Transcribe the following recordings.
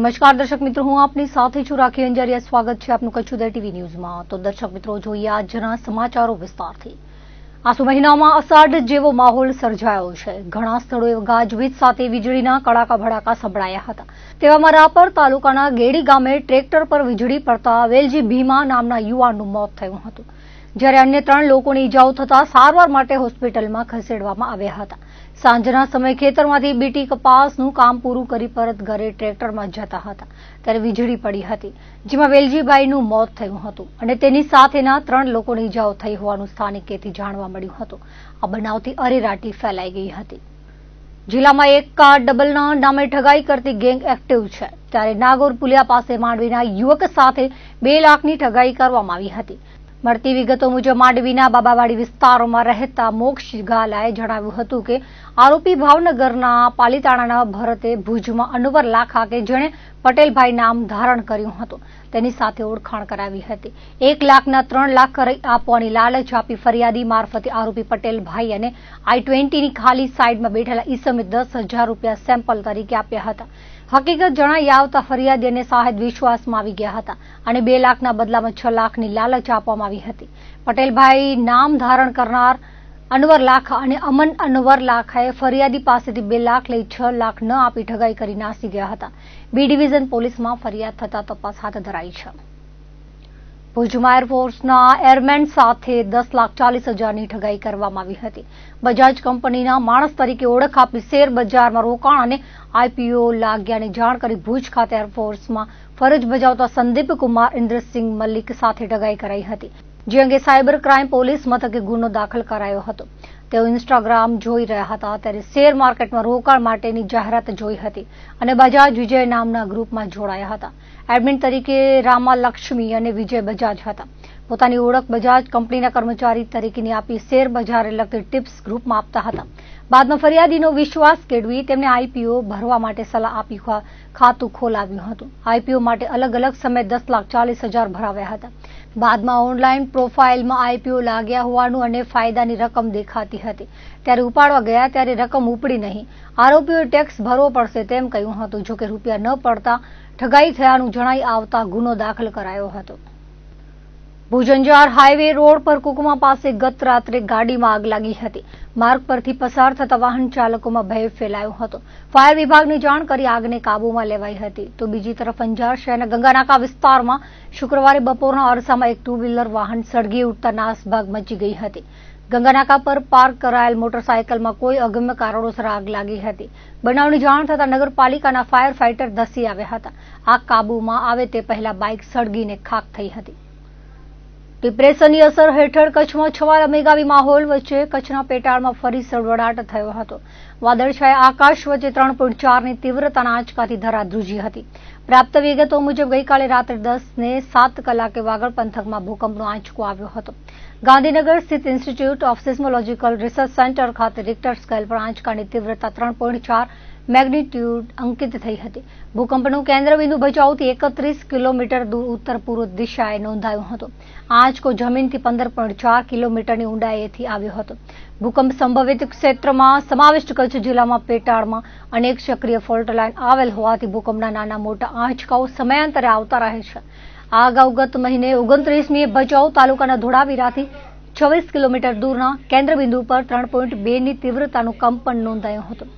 નમસ્કાર દર્શક મિત્રો, હું આપની સાથે છું રાખી અંજારિયા। સ્વાગત છે આપનું કચ્છ ઉદય ટીવી ન્યૂઝમાં। તો દર્શક મિત્રો, જોઈએ આજના સમાચારો વિસ્તારથી। આસુ મહિનામાં અષાઢ જેવો માહોલ સર્જાયો છે। ઘણા સ્થળોએ ગાજવીજ સાથે વીજળીના કડાકા ભડાકા સંભળાયા હતા। તેવામાં રાપર તાલુકાના ગેડી ગામે ટ્રેક્ટર પર વીજળી પડતા વેલજી ભીમા નામના યુવાનનું મોત થયું હતું, જ્યારે અન્ય 3 લોકોને ઈજાઓ થતા સારવાર માટે હોસ્પિટલમાં ખસેડવામાં આવ્યા હતા। સાંજના સમયે ખેતરમાંથી બીટી કપાસનું કામ પૂરું કરી પરત ઘરે ટ્રેક્ટરમાં જતા હતા ત્યારે વીજળી પડી હતી, જેમાં વેલજીભાઈનું મોત થયું હતું અને તેની સાથેના 3 લોકોને ઈજાઓ થઈ હોવાનું સ્થાનિકેથી જાણવા મળ્યું હતું। આ બનાવથી અરેરાટી ફેલાઈ ગઈ હતી। જિલ્લામાં એક કાર ડબલના નામે ઠગાઈ કરતી ગેંગ એક્ટિવ છે, ત્યારે નાગોર પુલિયા પાસે માંડવીના યુવક સાથે 2 લાખની ઠગાઈ કરવામાં આવી હતી। મળતી વિગતો મુજબ માંડવીના બાબાવાડી વિસ્તારોમાં રહેતા મોક્ષ ગાલાએ જણાવ્યું હતું કે આરોપી ભાવનગરના પાલીતાણાના ભરતે ભુજમાં અનવર લાખા કે જેણે પટેલભાઈ નામ ધારણ કર્યું હતું તેની સાથે ઓળખાણ કરાવી હતી। 1 લાખના 3 લાખ કરી આપવાની લાલચ આપી ફરિયાદી મારફતે આરોપી પટેલભાઈ અને I-20ની ખાલી સાઈડમાં બેઠેલા ઈસમે 10,000 રૂપિયા સેમ્પલ તરીકે આપ્યા હતા। હકીકત જણાઈ આવતા ફરિયાદી અને સાહેબ વિશ્વાસમાં આવી ગયા હતા અને 2 લાખના બદલામાં 6 લાખની લાલચ આપવામાં આવી હતી। પટેલભાઈ નામ ધારણ કરનાર અનવર લાખા અને અમન અનવર લાખાએ ફરિયાદી પાસેથી 2 લાખ લઈ 6 લાખ ન આપી ઠગાઈ કરી નાસી ગયા હતા। બી ડિવિઝન પોલીસમાં ફરિયાદ થતા તપાસ હાથ ધરાઈ છે। ભુજમાં એરફોર્સના એરમેન સાથે 10,40,000ની ઠગાઈ કરવામાં આવી હતી। બજાજ કંપનીના માણસ તરીકે ઓળખ આપી શેર બજારમાં રોકાણ અને IPO લાગ્યાની જાણ કરી ભુજ ખાતે એરફોર્સમાં ફરજ બજાવતા સંદીપ કુમાર ઇન્દ્રસિંહ મલ્લિક સાથે ઠગાઈ કરાઈ હતી, જે અંગે સાયબર ક્રાઇમ પોલીસ મથકે ગુનો દાખલ કરાયો હતો। તેઓ ઇન્સ્ટાગ્રામ જોઈ રહ્યા હતા ત્યારે શેર માર્કેટમાં રોકાણ માટેની જાહેરાત જોઈ હતી અને બજાજ વિજય નામના ગ્રુપમાં જોડાયા હતા। એડમિન તરીકે રામા લક્ષ્મી અને વિજય બજાજ હતા। પોતાની ઓળખ બજાજ કંપનીના કર્મચારી તરીકેની આપી શેર બજારે લગતી ટિપ્સ ગ્રુપમાં આપતા હતા। બાદમાં ફરિયાદીનો વિશ્વાસ કેળવી તેમને IPO ભરવા માટે સલાહ આપી ખાતું ખોલાવ્યું હતું। IPO માટે અલગ અલગ સમયે 10,40,000 ભરાવ્યા હતા। બાદમાં ઓનલાઈન પ્રોફાઇલમાં IPO લાગ્યા હોવાનું અને ફાયદાની રકમ દેખાતી હતી, ત્યારે ઉપાડવા ગયા ત્યારે રકમ ઉપડી નહીં। આરોપીઓએ ટેક્સ ભરવો પડશે તેમ કહ્યું હતું, જોકે રૂપિયા ન પડતા ઠગાઈ થયાનું જણાઈ આવતા ગુનો દાખલ કરાયો હતો। ભુજ-અંજાર હાઈવે રોડ પર કુકમા પાસે ગત રાત્રે ગાડીમાં આગ લાગી હતી। માર્ગ પરથી પસાર થતા વાહન ચાલકોમાં ભય ફેલાયો હતો। ફાયર વિભાગને જાણ કરી આગને કાબૂમાં લેવાઈ હતી। તો બીજી તરફ અંજાર શહેરના ગંગાનાકા વિસ્તારમાં શુક્રવારે બપોરના અરસામાં એક 2 વ્હીલર વાહન સળગી ઉઠતા નાસભાગ મચી ગઈ હતી। ગંગાનાકા પર પાર્ક કરાયેલ મોટરસાયકલમાં કોઈ અગમ્ય કારણોસર આગ લાગી હતી। બનાવની જાણ થતાં નગરપાલિકાના ફાયર ફાઈટર ધસી આવ્યા હતા। આગ કાબૂમાં આવે તે પહેલા બાઇક સળગીને ખાખ થઈ હતી। ડિપ્રેશનની અસર હેઠળ કચ્છમાં છવાયેલા મેઘાવી માહોલ વચ્ચે કચ્છના પેટાળમાં ફરી સળવળાટ થયો હતો। વાદળછાયા આકાશ વચ્ચે 3.4ની તીવ્રતાના આંચકાથી ધરા ધ્રુજી હતી। પ્રાપ્ત વિગતો મુજબ ગઈકાલે રાત્રે 10:07 કલાકે વાગડ પંથકમાં ભૂકંપનો આંચકો આવ્યો હતો। ગાંધીનગર સ્થિત institute of seismological research centre ખાતે રિક્ટર સ્કેલ પર આંચકાની તીવ્રતા 3.4 મેગ્નિટ્યુડ અંકિત થઈ હતી। ભૂકંપનું કેન્દ્રબિંદુ ભચાઉથી 31 કિલોમીટર દૂર ઉત્તર પૂર્વ દિશાએ નોંધાયું હતું। આંચકો જમીનથી 15.4 કિલોમીટરની ઊંડાઈએથી આવ્યો હતો। ભૂકંપ સંભવિત ક્ષેત્રમાં સમાવિષ્ટ કચ્છ જિલ્લામાં પેટાળમાં અનેક સક્રિય ફોલ્ટ લાઇન આવેલ હોવાથી ભૂકંપના નાના મોટા આંચકાઓ સમયાંતરે આવતા રહે છે। આ અગાઉ ગત મહિને 29મીએ ભચાઉ તાલુકાના ધોળાવીરાથી 26 કિલોમીટર દૂરના કેન્દ્રબિંદુ પર 3.2ની તીવ્રતાનું કંપન નોંધાયું હતું।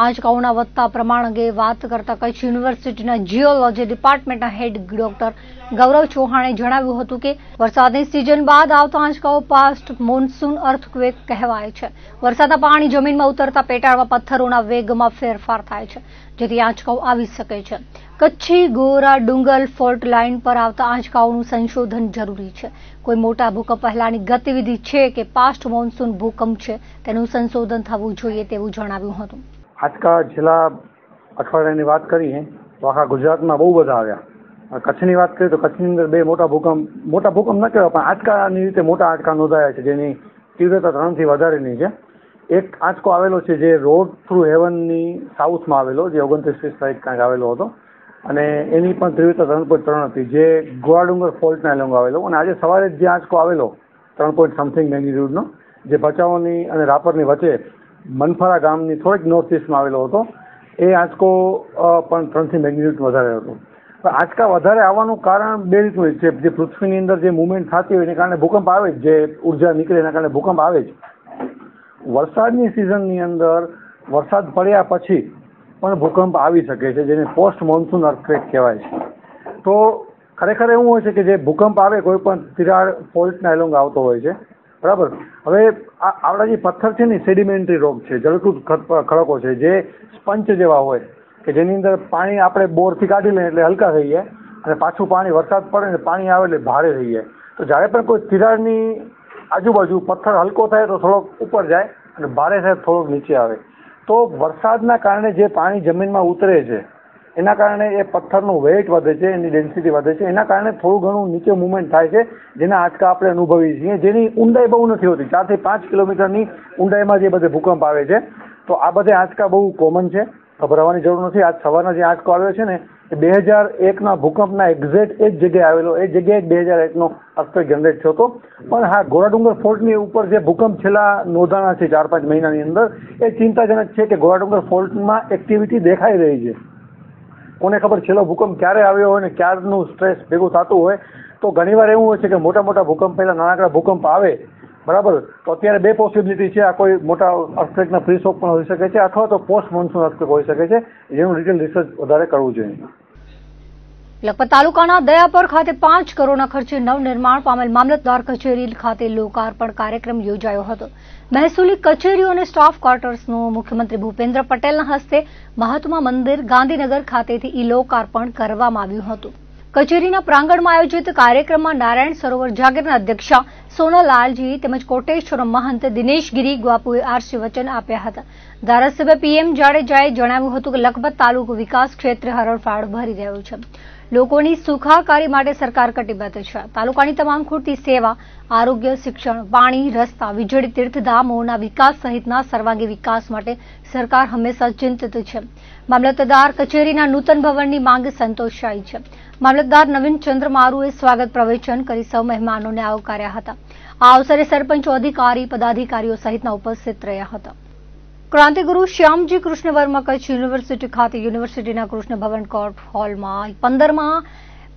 આંચકાઓના વધતા પ્રમાણ અંગે વાત કરતા કચ્છ યુનિવર્સિટીના જીઓલોજી ડિપાર્ટમેન્ટના હેડ ડોક્ટર ગૌરવ ચૌહાણે જણાવ્યું હતું કે વરસાદની સિઝન બાદ આવતા આંચકાઓ પાસ્ટ મોન્સૂન અર્થક્વેક કહેવાય છે। વરસાદના પાણી જમીનમાં ઉતરતા પેટાળમાં પથ્થરોના વેગમાં ફેરફાર થાય છે, જેથી આંચકાઓ આવી શકે છે। કચ્છી ગોરા ડુંગલ ફોલ્ટ લાઇન પર આવતા આંચકાઓનું સંશોધન જરૂરી છે। કોઈ મોટા ભૂકંપ પહેલાની ગતિવિધિ છે કે પાસ્ટ મોન્સૂન ભૂકંપ છે તેનું સંશોધન થવું જોઈએ તેવું જણાવ્યું હતું। આજકા છેલ્લા અઠવાડિયાની વાત કરીએ તો આખા ગુજરાતમાં બહુ બધા આવ્યા। કચ્છની વાત કરીએ તો કચ્છની અંદર 2 મોટા ભૂકંપ ન કહેવાય પણ આંચકાની રીતે મોટા આંચકા નોંધાયા છે, જેની તીવ્રતા 3થી વધારેની છે। એક આંચકો આવેલો છે જે રોડ થ્રુ હેવનની સાઉથમાં આવેલો, જે 29 તારીખ કાંઈક આવેલો હતો અને એની પણ તીવ્રતા 3.3 હતી, જે ગોળાડુંગર ફોલ્ટના એલોંગ આવેલો। અને આજે સવારે જે આંચકો આવેલો 3.something મેગ્નિટ્યુડનો, જે ભચાઉની અને રાપરની વચ્ચે મનફરા ગામની થોડીક નોર્થ ઇસ્ટમાં આવેલો હતો, એ આંચકો પણ 3 થી મેગ્નિટ્યુડ વધારે હતો. આંચકા વધારે આવવાનું કારણ બે રીતનું છે. જે પૃથ્વીની અંદર જે મુવમેન્ટ થતી હોય એને કારણે ભૂકંપ આવે જ, જે ઉર્જા નીકળે એના કારણે ભૂકંપ આવે જ. વરસાદની સિઝનની અંદર વરસાદ પડ્યા પછી પણ ભૂકંપ આવી શકે છે, જેને પોસ્ટ મોન્સૂન અર્થક્વેક કહેવાય છે. તો ખરેખર એવું હોય છે કે જે ભૂકંપ આવે કોઈ પણ તિરાડ ફોલ્ટના એલોંગ આવતો હોય છે, બરાબર. હવે આપણા જે પથ્થર છે ને સેડિમેન્ટરી રોક છે, જળકૃત ખડકો છે, જે સ્પંચ જેવા હોય કે જેની અંદર પાણી આપણે બોરથી કાઢી લઈએ એટલે હલકા થઈ જાય, અને પાછું પાણી વરસાદ પડે ને પાણી આવે એટલે ભારે થઈ જાય. તો જ્યારે પણ કોઈ તિરાડની આજુબાજુ પથ્થર હલકો થાય તો થોડોક ઉપર જાય અને ભારે થાય થોડોક નીચે આવે. તો વરસાદના કારણે જે પાણી જમીનમાં ઉતરે છે એના કારણે એ પથ્થરનું વેઇટ વધે છે, એની ડેન્સિટી વધે છે, એના કારણે થોડું ઘણું નીચે મુવમેન્ટ થાય છે, જેના આંચકા આપણે અનુભવીએ છીએ. જેની ઊંડાઈ બહુ નથી હોતી, 4 થી 5 કિલોમીટરની ઊંડાઈમાં જે બધે ભૂકંપ આવે છે. તો આ બધે આંચકા બહુ કોમન છે, ગભરાવાની જરૂર નથી. આજ સવારના જે આંચકો આવ્યો છે ને એ 2001ના ભૂકંપના એક્ઝેક્ટ એ જ જગ્યાએ આવેલો, એ જગ્યાએ 2001નો અર્થક્વેક જનરેટ થયો હતો. પણ હા, ઘોડાડુંગર ફોલ્ટની ઉપર જે ભૂકંપ છેલ્લા નોંધાણા છે 4-5 મહિનાની અંદર, એ ચિંતાજનક છે કે ઘોડાડુંગર ફોલ્ટમાં એક્ટિવિટી દેખાઈ રહી છે. કોને ખબર છેલ્લો ભૂકંપ ક્યારે આવ્યો હોય ને ક્યારનું સ્ટ્રેસ ભેગું થતું હોય. તો ઘણીવાર એવું હોય છે કે મોટા મોટા ભૂકંપ પહેલા નાનકડા ભૂકંપ આવે, બરાબર. તો અત્યારે 2 પોસિબિલિટી છે. આ કોઈ મોટા અર્થક્વેકના પ્રી શોક પણ હોઈ શકે છે, અથવા તો પોસ્ટ મોન્સૂન અર્થક્વેક હોઈ શકે છે, જેનું ડિટેલ રિસર્ચ વધારે કરવું જોઈએ. લખપત તાલુકાના દયાપર ખાતે 5 કરોડના ખર્ચે નવનિર્માણ પામેલ મામલતદાર કચેરી ખાતે લોકાર્પણ કાર્યક્રમ યોજાયો હતો. મહેસૂલી કચેરીઓ અને સ્ટાફ ક્વાર્ટર્સનું મુખ્યમંત્રી ભૂપેન્દ્ર પટેલના હસ્તે મહાત્મા મંદિર ગાંધીનગર ખાતેથી ઈ-લોકાર્પણ કરવામાં આવ્યું હતું. કચેરીના પ્રાંગણમાં આયોજિત કાર્યક્રમમાં નારાયણ સરોવર જાગીરના અધ્યક્ષા સોનાલાલજી તેમજ કોટેશ્વર મહંત દિનેશગીરી ગ્વાપુએ આશીર્વચન આપ્યા હતા. ધારાસભ્ય PM જાડેજાએ જણાવ્યું હતું કે લખપત તાલુકો વિકાસ ક્ષેત્રે હરણફાળ ભરી રહ્યો છે. લોકોની સુખાકારી માટે સરકાર કટિબદ્ધ છે. તાલુકાની તમામ ખૂટતી સેવા, આરોગ્ય, શિક્ષણ, પાણી, રસ્તા, વીજળી, તીર્થધામોના વિકાસ સહિતના સર્વાંગી વિકાસ માટે સરકાર હંમેશા ચિંતિત છે. મામલતદાર કચેરીના નૂતન ભવનની માંગ સંતોષાઈ છે. મામલતદાર નવીન ચંદ્ર મારુએ સ્વાગત પ્રવચન કરી સૌ મહેમાનોને આવકાર્યા હતા. આ અવસરે સરપંચો, અધિકારી, પદાધિકારીઓ સહિતના ઉપસ્થિત રહ્યા હતા. ક્રાંતિગુરુ શ્યામજી કૃષ્ણ વર્મા કચ્છ યુનિવર્સિટી ખાતે યુનિવર્સિટીના કૃષ્ણ ભવન કોર્ટ હોલમાં 15મા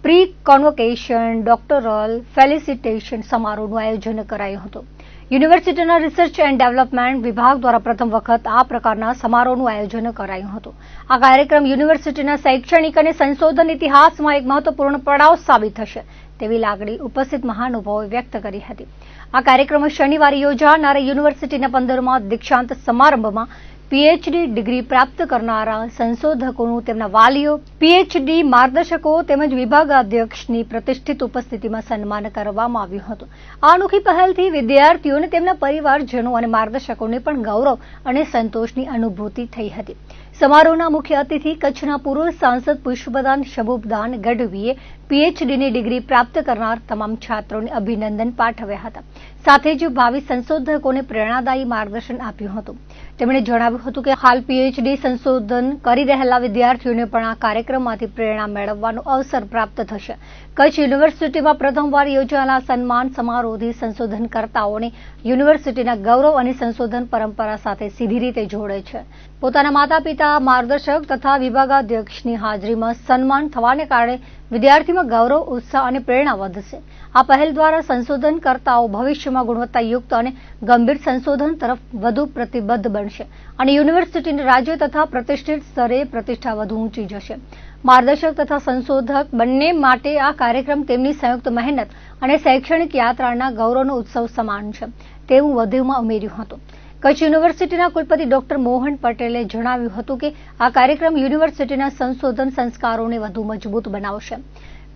પ્રી કોન્વોકેશન ડોક્ટરલ ફેલિસિટેશન સમારોહનું આયોજન કરાયું હતું. યુનિવર્સિટીના રિસર્ચ એન્ડ ડેવલપમેન્ટ વિભાગ દ્વારા પ્રથમ વખત આ પ્રકારના સમારોહનું આયોજન કરાયું હતું. આ કાર્યક્રમ યુનિવર્સિટીના શૈક્ષણિક અને સંશોધન ઇતિહાસમાં એક મહત્વપૂર્ણ પડાવ સાબિત થશે તેવી લાગણી ઉપસ્થિત મહાનુભાવોએ વ્યક્ત કરી હતી. આ કાર્યક્રમ શનિવારે યોજાનારા યુનિવર્સિટીના 15મા દીક્ષાંત સમારંભમાં PhD ડિગ્રી પ્રાપ્ત કરનારા સંશોધકોનું તેમના વાલીઓ, PhD માર્ગદર્શકો તેમજ વિભાગાધ્યક્ષની પ્રતિષ્ઠિત ઉપસ્થિતિમાં સન્માન કરવામાં આવ્યું હતું. આ અનોખી પહેલથી વિદ્યાર્થીઓને તેમના પરિવારજનો અને માર્ગદર્શકોને પણ ગૌરવ અને સંતોષની અનુભૂતિ થઈ હતી. સમારોહના મુખ્ય અતિથિ કચ્છના પૂર્વ સાંસદ પુષ્પદાન શબુબદાન ગઢવીએ PhDની ડિગ્રી પ્રાપ્ત કરનાર તમામ છાત્રોને અભિનંદન પાઠવ્યા હતા. સાથે જ ભાવિ સંશોધકોને પ્રેરણાદાયી માર્ગદર્શન આપ્યું હતું. તેમણે જણાવ્યું હતું કે હાલ PhD સંશોધન કરી રહેલા વિદ્યાર્થીઓને પણ આ કાર્યક્રમમાંથી પ્રેરણા મેળવવાનો અવસર પ્રાપ્ત થશે. કચ્છ યુનિવર્સિટીમાં પ્રથમવાર યોજાયેલા સન્માન સમારોહથી સંશોધનકર્તાઓને યુનિવર્સિટીના ગૌરવ અને સંશોધન પરંપરા સાથે સીધી રીતે જોડે છે. પોતાના માતા-પિતા, માર્ગદર્શક તથા વિભાગાધ્યક્ષની હાજરીમાં સન્માન થવાને કારણે વિદ્યાર્થીમાં ગૌરવ, ઉત્સાહ અને પ્રેરણા વધશે. આ પહેલ દ્વારા સંશોધનકર્તાઓ ભવિષ્યમાં ગુણવત્તાયુક્ત અને ગંભીર સંશોધન તરફ વધુ પ્રતિબદ્ધ બનશે અને યુનિવર્સિટીના રાજ્ય તથા પ્રતિષ્ઠિત સ્તરે પ્રતિષ્ઠા વધુ ઊંચી જશે. માર્ગદર્શક તથા સંશોધક બંને માટે આ કાર્યક્રમ તેમની સંયુક્ત મહેનત અને શૈક્ષણિક યાત્રાના ગૌરવનો ઉત્સવ સમાન છે તેવું વધુમાં ઉમેર્યું હતું. કચ્છ યુનિવર્સિટીના કુલપતિ ડોક્ટર મોહન પટેલે જણાવ્યું હતું કે આ કાર્યક્રમ યુનિવર્સિટીના સંશોધન સંસ્કારોને વધુ મજબૂત બનાવશે.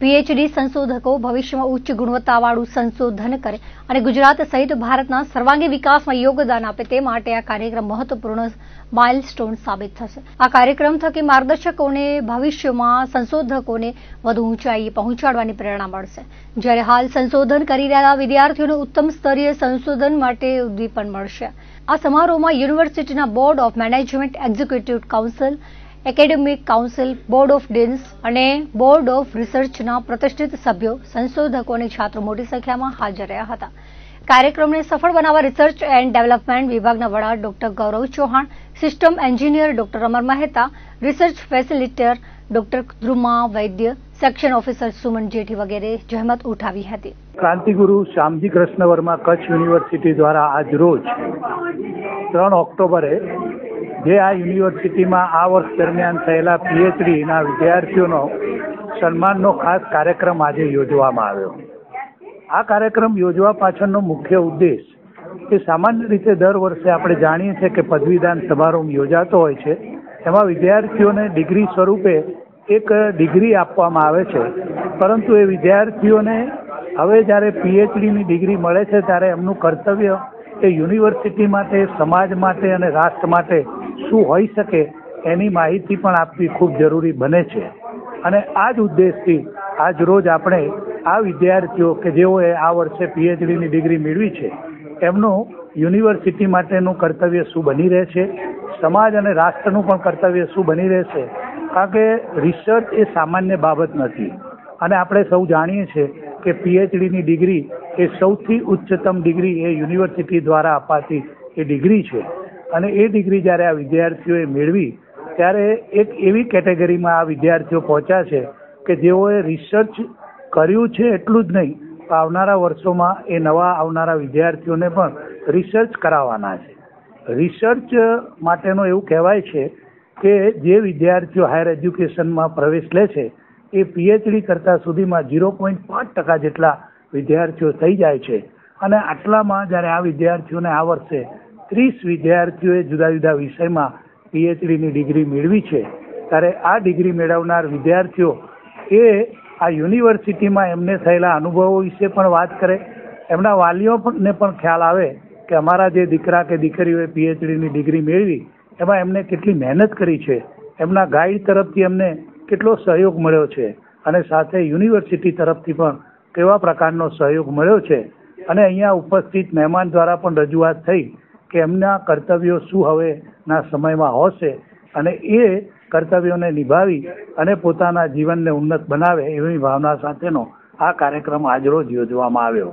PhD સંશોધકો ભવિષ્યમાં ઉચ્ચ ગુણવત્તાવાળું સંશોધન કરે અને ગુજરાત સહિત ભારતના સર્વાંગી વિકાસમાં યોગદાન આપે તે માટે આ કાર્યક્રમ મહત્વપૂર્ણ માઇલસ્ટોન સાબિત થશે. આ કાર્યક્રમ થકી માર્ગદર્શકોને ભવિષ્યમાં સંશોધકોને વધુ ઊંચાઈએ પહોંચાડવાની પ્રેરણા મળશે. જ્યારે હાલ સંશોધન કરી રહેલા વિદ્યાર્થીઓને ઉત્તમ સ્તરીય સંશોધન માટે ઉદ્દીપન મળશે. આ સમારોહમાં યુનિવર્સિટીના board of management, executive council, academic council, board of deans અને બોર્ડ ઓફ રિસર્ચના પ્રતિષ્ઠિત સભ્યો, સંશોધકો અને છાત્રો મોટી સંખ્યામાં હાજર રહ્યા હતા. કાર્યક્રમને સફળ બનાવવા રિસર્ચ એન્ડ ડેવલપમેન્ટ વિભાગના વડા ડોક્ટર ગૌરવ ચૌહાણ, સિસ્ટમ એન્જિનિયર ડોક્ટર અમર મહેતા, રિસર્ચ ફેસિલિટેટર ડોક્ટર ધ્રુમા વૈદ્ય, સેક્શન ઓફિસર સુમન જેઠી વગેરે જહેમત ઉઠાવી હતી. ક્રાંતિગુરુ શ્યામજી કૃષ્ણ વર્મા કચ્છ યુનિવર્સિટી દ્વારા આજ રોજ 3 ઓક્ટોબરે જે આ યુનિવર્સિટીમાં આ વર્ષ દરમિયાન થયેલા પીએચડીના વિદ્યાર્થીઓનો સન્માનનો ખાસ કાર્યક્રમ આજે યોજવામાં આવ્યો. આ કાર્યક્રમ યોજવા પાછળનો મુખ્ય ઉદ્દેશ કે સામાન્ય રીતે દર વર્ષે આપણે જાણીએ છીએ કે પદવીદાન સમારંભ યોજાતો હોય છે. એમાં વિદ્યાર્થીઓને ડિગ્રી સ્વરૂપે એક ડિગ્રી આપવામાં આવે છે, પરંતુ એ વિદ્યાર્થીઓને હવે જ્યારે પીએચડીની ડિગ્રી મળે છે ત્યારે એમનું કર્તવ્ય એ યુનિવર્સિટી માટે, સમાજ માટે અને રાષ્ટ્ર માટે શું હોઈ શકે એની માહિતી પણ આપવી ખૂબ જરૂરી બને છે. અને આ જ ઉદ્દેશથી આજ રોજ આપણે આ વિદ્યાર્થીઓ કે જેઓએ આ વર્ષે પીએચડીની ડિગ્રી મેળવી છે એમનું યુનિવર્સિટી માટેનું કર્તવ્ય શું બની રહે છે, સમાજ અને રાષ્ટ્રનું પણ કર્તવ્ય શું બની રહેશે. કારણ કે રિસર્ચ એ સામાન્ય બાબત નથી અને આપણે સૌ જાણીએ છીએ કે પીએચડીની ડિગ્રી એ સૌથી ઉચ્ચતમ ડિગ્રી એ યુનિવર્સિટી દ્વારા અપાતી એ ડિગ્રી છે. અને એ ડિગ્રી જ્યારે આ વિદ્યાર્થીઓએ મેળવી ત્યારે એક એવી કેટેગરીમાં આ વિદ્યાર્થીઓ પહોંચ્યા છે કે જેઓએ રિસર્ચ કર્યું છે એટલું જ નહીં, આવનારા વર્ષોમાં એ નવા આવનારા વિદ્યાર્થીઓને પણ રિસર્ચ કરાવવાના છે. રિસર્ચ માટેનું એવું કહેવાય છે કે જે વિદ્યાર્થીઓ હાયર એજ્યુકેશનમાં પ્રવેશ લે છે એ પીએચડી કરતાં સુધીમાં 0.5% જેટલા વિદ્યાર્થીઓ થઈ જાય છે. અને આટલામાં જ્યારે આ વિદ્યાર્થીઓને આ વર્ષે 30 વિદ્યાર્થીઓએ જુદા જુદા વિષયમાં પીએચડીની ડિગ્રી મેળવી છે, ત્યારે આ ડિગ્રી મેળવનાર વિદ્યાર્થીઓ એ આ યુનિવર્સિટીમાં એમને થયેલા અનુભવો વિશે પણ વાત કરે, એમના વાલીઓને પણ ખ્યાલ આવે કે અમારા જે દીકરા કે દીકરીઓએ પીએચડીની ડિગ્રી મેળવી એમાં એમને કેટલી મહેનત કરી છે, એમના ગાઈડ તરફથી એમને કેટલો સહયોગ મળ્યો છે અને સાથે યુનિવર્સિટી તરફથી પણ કેવા પ્રકારનો સહયોગ મળ્યો છે. અને અહીંયા ઉપસ્થિત મહેમાન દ્વારા પણ રજૂઆત થઈ કે એમના કર્તવ્યો શું હવેના સમયમાં હશે અને એ કર્તવ્યોને નિભાવી અને પોતાના જીવનને ઉન્નત બનાવે એવી ભાવના સાથેનો આ કાર્યક્રમ આજરોજ યોજવામાં આવ્યો.